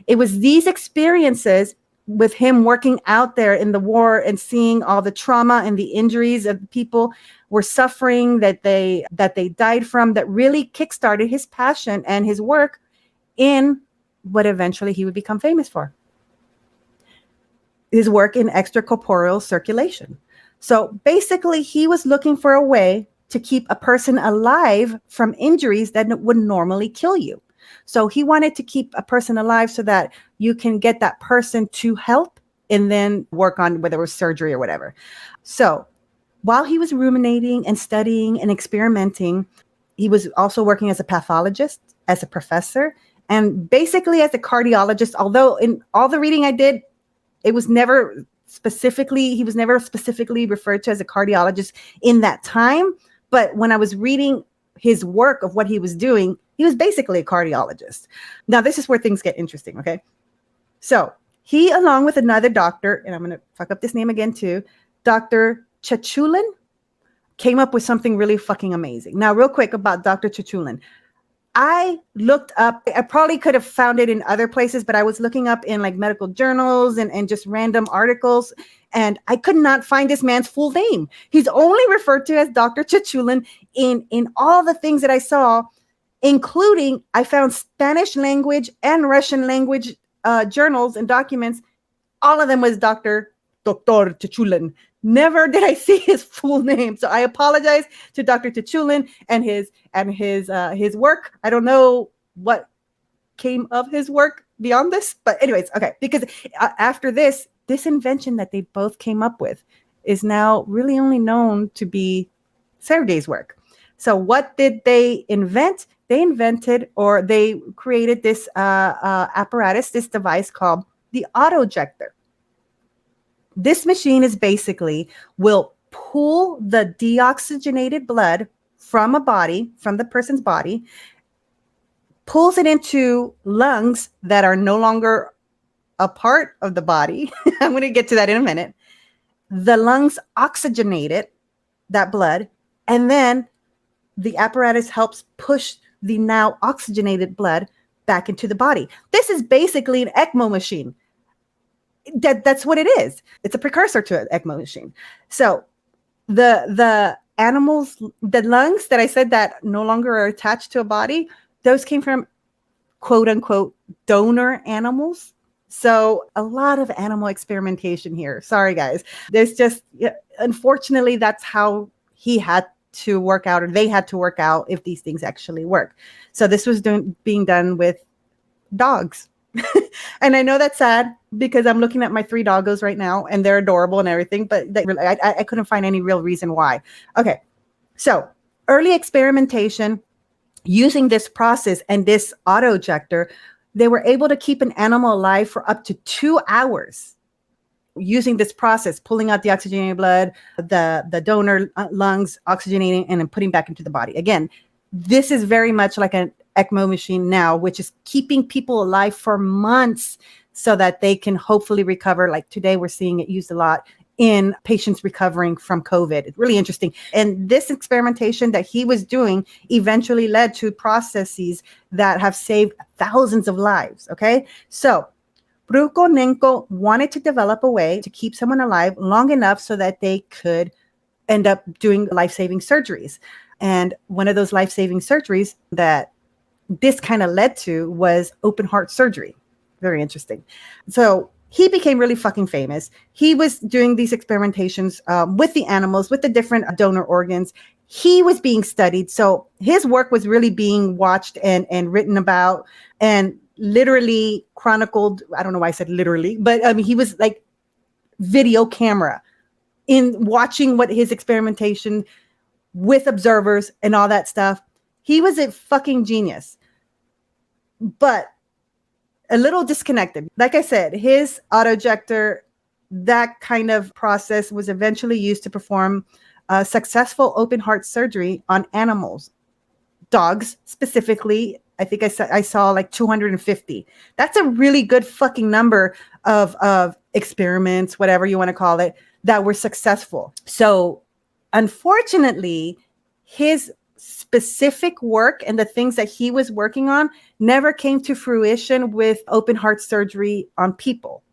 It was these experiences with him working out there in the war and seeing all the trauma and the injuries of people were suffering that they died from that really kickstarted his passion and his work in what eventually he would become famous for. His work in extracorporeal circulation. So basically, he was looking for a way to keep a person alive from injuries that would normally kill you. So he wanted to keep a person alive so that you can get that person to help and then work on whether it was surgery or whatever. So while he was ruminating and studying and experimenting, he was also working as a pathologist, as a professor, and basically as a cardiologist. Although in all the reading I did, he was never specifically referred to as a cardiologist in that time. But when I was reading his work of what he was doing, he was basically a cardiologist. Now, this is where things get interesting, okay? So he, along with another doctor, and I'm going to fuck up this name again too, Dr. Chechulin, came up with something really fucking amazing. Now, real quick about Dr. Chechulin. I looked up, I probably could have found it in other places, but I was looking up in like medical journals and just random articles, and I could not find this man's full name. He's only referred to as Dr. Chechulin in all the things that I saw, including I found Spanish language and Russian language journals and documents. All of them was Dr. Chechulin. Never did I see his full name. So I apologize to Dr. Chechulin and his work. I don't know what came of his work beyond this, but anyways, okay. Because after this invention that they both came up with is now really only known to be Sergei's work. So what did they invent? They invented, or they created this apparatus, this device called the Auto Ejector. This machine is basically will pull the deoxygenated blood from a body, from the person's body, pulls it into lungs that are no longer a part of the body. I'm going to get to that in a minute. The lungs oxygenate it, that blood, and then the apparatus helps push the now oxygenated blood back into the body. This is basically an ECMO machine. That's what it is. It's a precursor to an ECMO machine. So the animals, the lungs that I said that no longer are attached to a body, those came from quote unquote donor animals. So a lot of animal experimentation here. Sorry, guys. There's just, unfortunately, that's how he had to work out, or they had to work out if these things actually work. So this was being done with dogs. And I know that's sad because I'm looking at my 3 doggos right now and they're adorable and everything, but I couldn't find any real reason why. Okay. So early experimentation using this process and this auto ejector, they were able to keep an animal alive for up to 2 hours using this process, pulling out the oxygenated blood, the donor lungs, oxygenating, and then putting back into the body. Again, this is very much like an ECMO machine now, which is keeping people alive for months so that they can hopefully recover. Like today, we're seeing it used a lot in patients recovering from COVID. It's really interesting. And this experimentation that he was doing eventually led to processes that have saved thousands of lives. Okay. So Brukhonenko wanted to develop a way to keep someone alive long enough so that they could end up doing life-saving surgeries. And one of those life-saving surgeries that this kind of led to was open heart surgery. Very interesting. So he became really fucking famous. He was doing these experimentations with the animals, with the different donor organs. He was being studied. So his work was really being watched and written about and literally chronicled. I don't know why I said literally, but I mean, he was like video camera in watching what his experimentation with observers and all that stuff. He was a fucking genius, but a little disconnected. Like I said, his auto ejector, that kind of process was eventually used to perform successful open heart surgery on animals, dogs specifically. I think I saw like 250. That's a really good fucking number of experiments, whatever you want to call it, that were successful. So Unfortunately, his specific work and the things that he was working on never came to fruition with open heart surgery on people.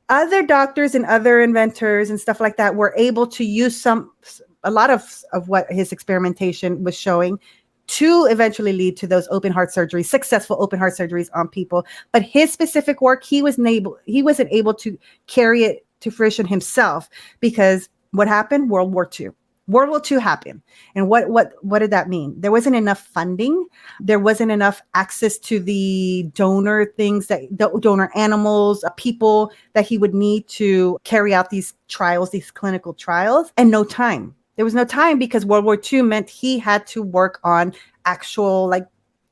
Other doctors and other inventors and stuff like that were able to use a lot of what his experimentation was showing to eventually lead to those open heart surgeries, successful open heart surgeries on people. But his specific work, he wasn't able to carry it to fruition himself, because what happened? World War II. World War II happened. And what did that mean? There wasn't enough funding. There wasn't enough access to the donor things, donor animals, people that he would need to carry out these trials, these clinical trials, and no time. There was no time because World War II meant he had to work on actual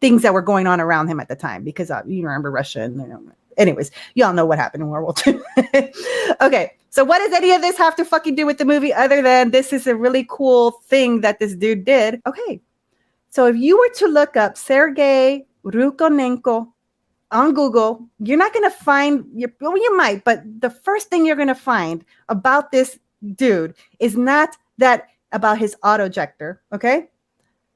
things that were going on around him at the time, because you remember Russia and anyways, y'all know what happened in World War II. Okay, so what does any of this have to fucking do with the movie other than this is a really cool thing that this dude did? Okay, so if you were to look up Sergei Brukhonenko on Google, you're not going to find, you might, but the first thing you're going to find about this dude is not that about his auto ejector, okay?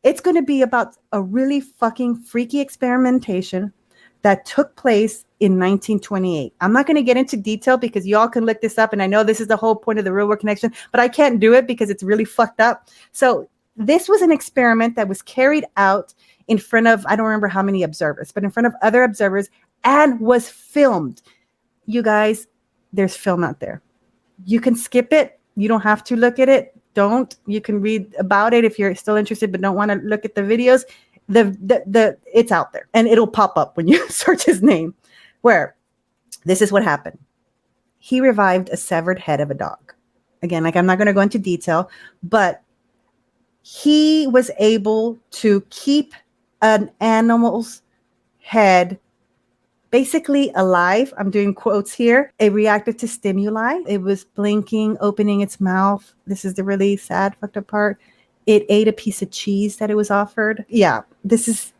It's going to be about a really fucking freaky experimentation that took place in 1928. I'm not going to get into detail because y'all can look this up. And I know this is the whole point of the Real World Connection, but I can't do it because it's really fucked up. So this was an experiment that was carried out in front of, I don't remember how many observers, but in front of other observers, and was filmed. You guys, there's film out there. You can skip it. You don't have to look at it. Don't. You can read about it if you're still interested, but don't want to look at the videos. It's out there and it'll pop up when you search his name, where this is what happened. He revived a severed head of a dog. Again, I'm not going to go into detail, but he was able to keep an animal's head basically alive. I'm doing quotes here. It reacted to stimuli. It was blinking, opening its mouth. This is the really sad, fucked up part. It ate a piece of cheese that it was offered. Yeah, this is...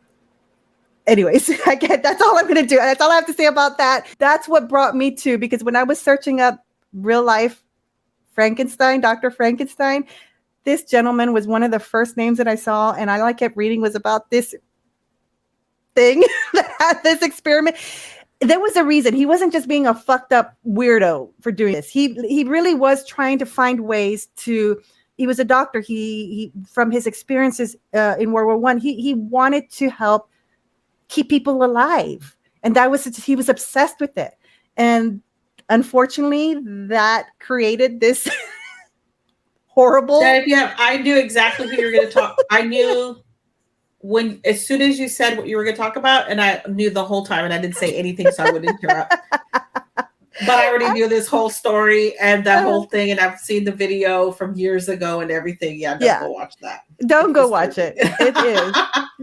Anyways, that's all I'm going to do. That's all I have to say about that. That's what brought me to, because when I was searching up real life Frankenstein, Dr. Frankenstein, this gentleman was one of the first names that I saw, and I kept reading was about this thing that had this experiment. There was a reason. He wasn't just being a fucked up weirdo for doing this. He really was trying to find ways to... He was a doctor. He from his experiences in World War I, he wanted to help keep people alive, and he was obsessed with it. And unfortunately, that created this horrible. Yeah, I knew exactly who you were going to talk. I knew as soon as you said what you were going to talk about, and I knew the whole time, and I didn't say anything, so I wouldn't interrupt. But I already knew this whole story and that whole thing, and I've seen the video from years ago and everything. Yeah, don't go watch that. Don't go watch it. It is.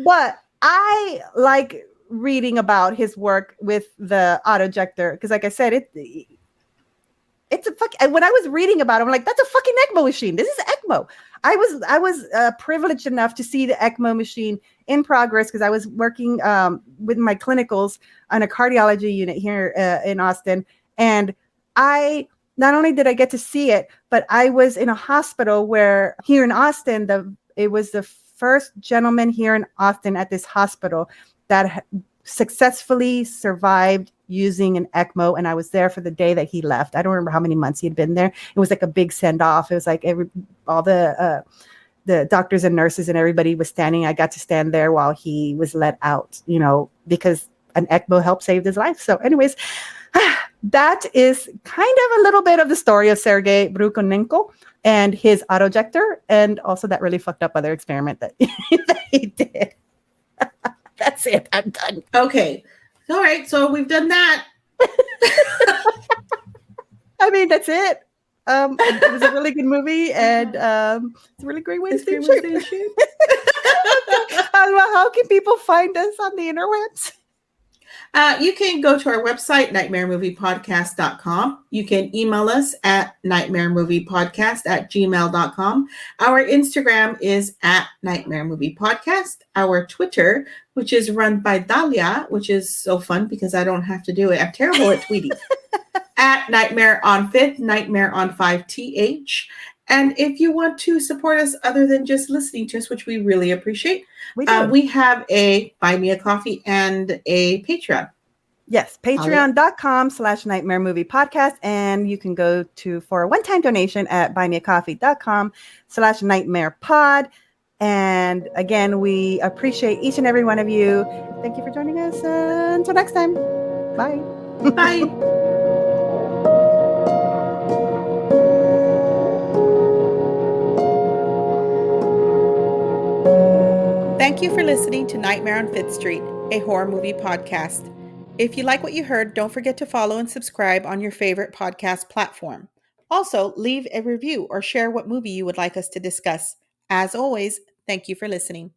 But I like reading about his work with the auto ejector because, like I said, it's a fuck. When I was reading about it, I'm like, that's a fucking ECMO machine. This is ECMO. I was privileged enough to see the ECMO machine in progress because I was working with my clinicals on a cardiology unit here in Austin. And not only did I get to see it, but I was in a hospital where here in Austin, it was the first gentleman here in Austin at this hospital that successfully survived using an ECMO. And I was there for the day that he left. I don't remember how many months he had been there. It was like a big send off. It was like all the doctors and nurses and everybody was standing. I got to stand there while he was let out, because an ECMO helped save his life. So anyways, that is kind of a little bit of the story of Sergei Brukhonenko and his auto ejector, and also that really fucked up other experiment that he did. That's it. I'm done. Okay. All right. So we've done that. I mean, that's it. It was a really good movie, and it's a really great way to stay in shape. How can people find us on the interwebs? You can go to our website, nightmaremoviepodcast.com. You can email us at nightmaremoviepodcast@gmail.com. Our Instagram is @nightmaremoviepodcast. Our Twitter, which is run by Dalia, which is so fun because I don't have to do it. I'm terrible at tweeting. @nightmareon5th, nightmare on 5th. And if you want to support us other than just listening to us, which we really appreciate, We do. we have a Buy Me a Coffee and a Patreon. Yes, patreon.com/nightmare movie podcast. And you can go to for a one-time donation at buymeacoffee.com/nightmare pod. And again, we appreciate each and every one of you. Thank you for joining us. Until next time. Bye. Bye. Thank you for listening to Nightmare on Fifth Street, a horror movie podcast. If you like what you heard, don't forget to follow and subscribe on your favorite podcast platform. Also, leave a review or share what movie you would like us to discuss. As always, thank you for listening.